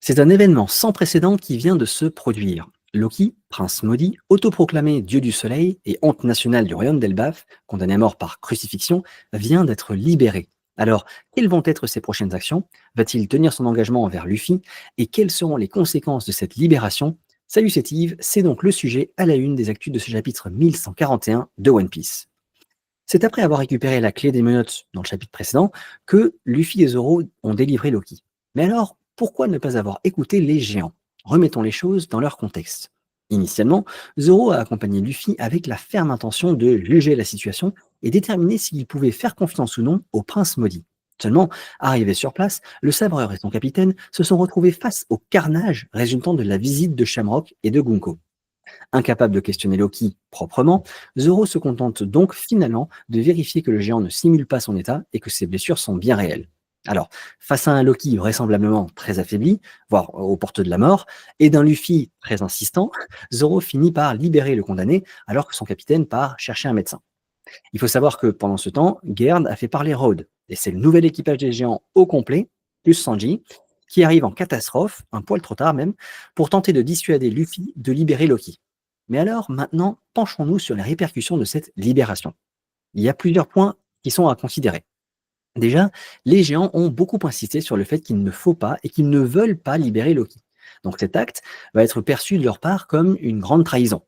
C'est un événement sans précédent qui vient de se produire. Loki, prince maudit, autoproclamé dieu du soleil et honte nationale du royaume d'Elbaf, condamné à mort par crucifixion, vient d'être libéré. Alors, quelles vont être ses prochaines actions? Va-t-il tenir son engagement envers Luffy? Et quelles seront les conséquences de cette libération? Salut, c'est Yves, c'est donc le sujet à la une des actus de ce chapitre 1141 de One Piece. C'est après avoir récupéré la clé des menottes dans le chapitre précédent que Luffy et Zoro ont délivré Loki. Mais alors, pourquoi ne pas avoir écouté les géants? Remettons les choses dans leur contexte. Initialement, Zoro a accompagné Luffy avec la ferme intention de juger la situation et déterminer s'il pouvait faire confiance ou non au prince maudit. Seulement, arrivé sur place, le sabreur et son capitaine se sont retrouvés face au carnage résultant de la visite de Shamrock et de Gunko. Incapable de questionner Loki proprement, Zoro se contente donc finalement de vérifier que le géant ne simule pas son état et que ses blessures sont bien réelles. Alors, face à un Loki vraisemblablement très affaibli, voire aux portes de la mort, et d'un Luffy très insistant, Zoro finit par libérer le condamné alors que son capitaine part chercher un médecin. Il faut savoir que pendant ce temps, Gerd a fait parler Rhodes, et c'est le nouvel équipage des géants au complet, plus Sanji, qui arrive en catastrophe, un poil trop tard même, pour tenter de dissuader Luffy de libérer Loki. Mais alors, maintenant, penchons-nous sur les répercussions de cette libération. Il y a plusieurs points qui sont à considérer. Déjà, les géants ont beaucoup insisté sur le fait qu'il ne faut pas et qu'ils ne veulent pas libérer Loki. Donc cet acte va être perçu de leur part comme une grande trahison.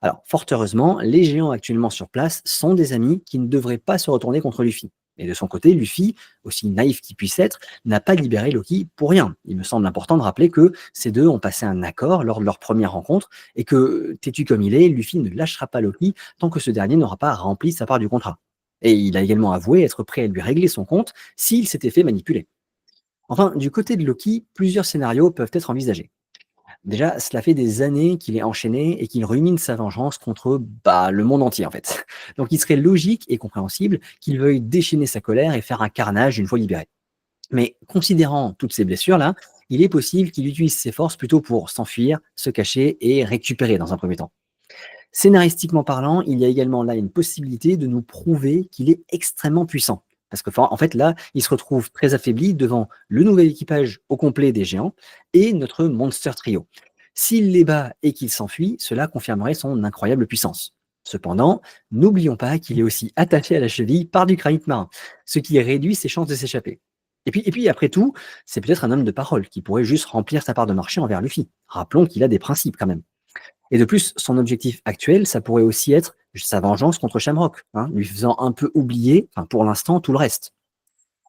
Alors, fort heureusement, les géants actuellement sur place sont des amis qui ne devraient pas se retourner contre Luffy. Et de son côté, Luffy, aussi naïf qu'il puisse être, n'a pas libéré Loki pour rien. Il me semble important de rappeler que ces deux ont passé un accord lors de leur première rencontre et que, têtu comme il est, Luffy ne lâchera pas Loki tant que ce dernier n'aura pas rempli sa part du contrat. Et il a également avoué être prêt à lui régler son compte s'il s'était fait manipuler. Enfin, du côté de Loki, plusieurs scénarios peuvent être envisagés. Déjà, cela fait des années qu'il est enchaîné et qu'il rumine sa vengeance contre le monde entier en fait. Donc il serait logique et compréhensible qu'il veuille déchaîner sa colère et faire un carnage une fois libéré. Mais considérant toutes ces blessures-là, il est possible qu'il utilise ses forces plutôt pour s'enfuir, se cacher et récupérer dans un premier temps. Scénaristiquement parlant, il y a également là une possibilité de nous prouver qu'il est extrêmement puissant. Parce que en fait, là, il se retrouve très affaibli devant le nouvel équipage au complet des géants et notre Monster Trio. S'il les bat et qu'il s'enfuit, cela confirmerait son incroyable puissance. Cependant, n'oublions pas qu'il est aussi attaché à la cheville par du granit marin, ce qui réduit ses chances de s'échapper. Et puis, après tout, c'est peut-être un homme de parole qui pourrait juste remplir sa part de marché envers Luffy. Rappelons qu'il a des principes quand même. Et de plus, son objectif actuel, ça pourrait aussi être sa vengeance contre Shamrock, hein, lui faisant un peu oublier, enfin, pour l'instant, tout le reste.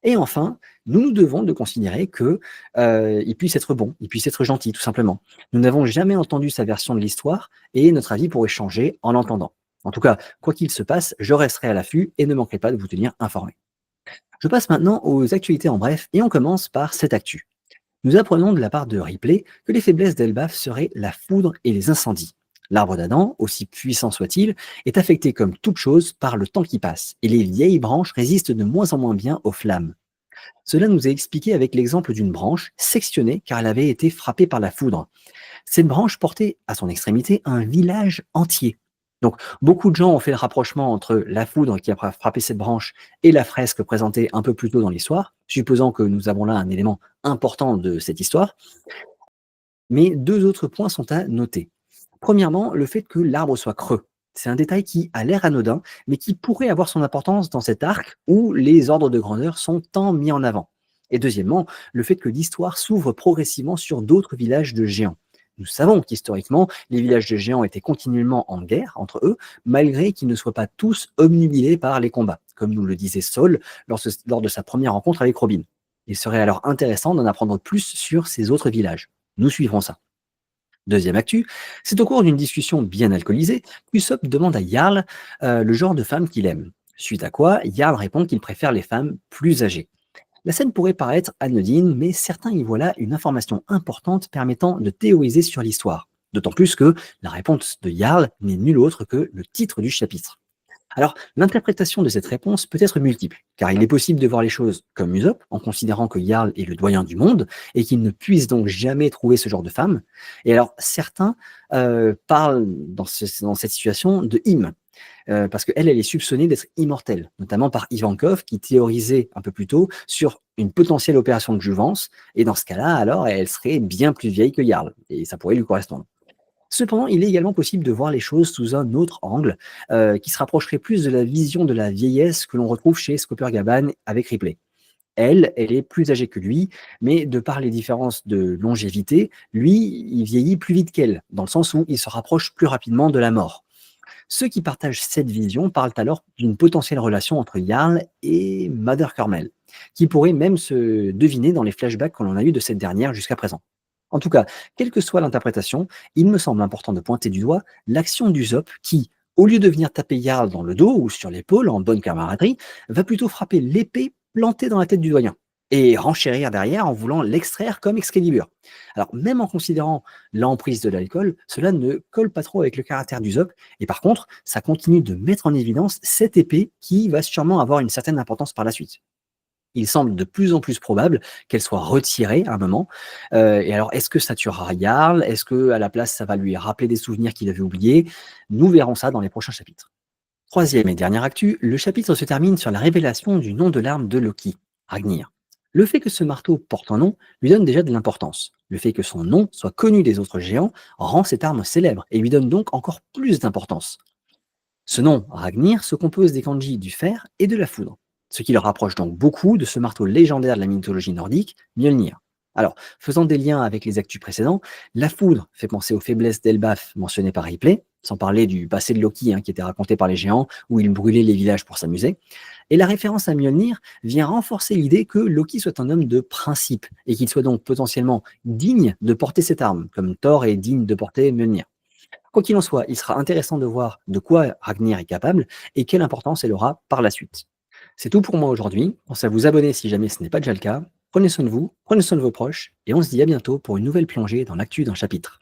Et enfin, nous devons de considérer que il puisse être bon, il puisse être gentil, tout simplement. Nous n'avons jamais entendu sa version de l'histoire et notre avis pourrait changer en l'entendant. En tout cas, quoi qu'il se passe, je resterai à l'affût et ne manquerai pas de vous tenir informé. Je passe maintenant aux actualités en bref et on commence par cette actu. Nous apprenons de la part de Ripley que les faiblesses d'Elbaf seraient la foudre et les incendies. L'arbre d'Adam, aussi puissant soit-il, est affecté comme toute chose par le temps qui passe, et les vieilles branches résistent de moins en moins bien aux flammes. Cela nous est expliqué avec l'exemple d'une branche sectionnée car elle avait été frappée par la foudre. Cette branche portait à son extrémité un village entier. Donc, beaucoup de gens ont fait le rapprochement entre la foudre qui a frappé cette branche et la fresque présentée un peu plus tôt dans l'histoire, supposant que nous avons là un élément important de cette histoire. Mais deux autres points sont à noter. Premièrement, le fait que l'arbre soit creux. C'est un détail qui a l'air anodin, mais qui pourrait avoir son importance dans cet arc où les ordres de grandeur sont tant mis en avant. Et deuxièmement, le fait que l'histoire s'ouvre progressivement sur d'autres villages de géants. Nous savons qu'historiquement, les villages de géants étaient continuellement en guerre entre eux, malgré qu'ils ne soient pas tous obnubilés par les combats, comme nous le disait Saul lors de sa première rencontre avec Robin. Il serait alors intéressant d'en apprendre plus sur ces autres villages. Nous suivrons ça. Deuxième actu, c'est au cours d'une discussion bien alcoolisée qu'Usopp demande à Jarl le genre de femme qu'il aime. Suite à quoi, Jarl répond qu'il préfère les femmes plus âgées. La scène pourrait paraître anodine, mais certains y voient là une information importante permettant de théoriser sur l'histoire. D'autant plus que la réponse de Jarl n'est nulle autre que le titre du chapitre. Alors, l'interprétation de cette réponse peut être multiple, car il est possible de voir les choses comme Usopp, en considérant que Jarl est le doyen du monde, et qu'il ne puisse donc jamais trouver ce genre de femme. Et alors, certains parlent dans cette situation de hymne, parce qu'elle, elle est soupçonnée d'être immortelle, notamment par Ivankov qui théorisait un peu plus tôt sur une potentielle opération de jouvence et dans ce cas-là, alors elle serait bien plus vieille que Jarl et ça pourrait lui correspondre. Cependant, il est également possible de voir les choses sous un autre angle, qui se rapprocherait plus de la vision de la vieillesse que l'on retrouve chez Skopper-Gaban avec Ripley. Elle, elle est plus âgée que lui, mais de par les différences de longévité, lui, il vieillit plus vite qu'elle, dans le sens où il se rapproche plus rapidement de la mort. Ceux qui partagent cette vision parlent alors d'une potentielle relation entre Jarl et Mother Carmel, qui pourrait même se deviner dans les flashbacks que l'on a eus de cette dernière jusqu'à présent. En tout cas, quelle que soit l'interprétation, il me semble important de pointer du doigt l'action d'Usopp qui, au lieu de venir taper Jarl dans le dos ou sur l'épaule en bonne camaraderie, va plutôt frapper l'épée plantée dans la tête du doyen et renchérir derrière en voulant l'extraire comme Excalibur. Alors, même en considérant l'emprise de l'alcool, cela ne colle pas trop avec le caractère d'Usopp, et par contre, ça continue de mettre en évidence cette épée qui va sûrement avoir une certaine importance par la suite. Il semble de plus en plus probable qu'elle soit retirée à un moment. Et alors, est-ce que ça tuera Jarl? Est-ce que à la place, ça va lui rappeler des souvenirs qu'il avait oubliés? Nous verrons ça dans les prochains chapitres. Troisième et dernière actu, le chapitre se termine sur la révélation du nom de l'arme de Loki, Ragnir. Le fait que ce marteau porte un nom lui donne déjà de l'importance. Le fait que son nom soit connu des autres géants rend cette arme célèbre et lui donne donc encore plus d'importance. Ce nom, Ragnir, se compose des kanji du fer et de la foudre, ce qui le rapproche donc beaucoup de ce marteau légendaire de la mythologie nordique, Mjolnir. Alors, faisant des liens avec les actus précédents, la foudre fait penser aux faiblesses d'Elbaf mentionnées par Ripley, sans parler du passé de Loki qui était raconté par les géants, où il brûlait les villages pour s'amuser. Et la référence à Mjolnir vient renforcer l'idée que Loki soit un homme de principe, et qu'il soit donc potentiellement digne de porter cette arme, comme Thor est digne de porter Mjolnir. Quoi qu'il en soit, il sera intéressant de voir de quoi Ragnir est capable et quelle importance elle aura par la suite. C'est tout pour moi aujourd'hui. Pensez à vous abonner si jamais ce n'est pas déjà le cas. Prenez soin de vous, prenez soin de vos proches, et on se dit à bientôt pour une nouvelle plongée dans l'actu d'un chapitre.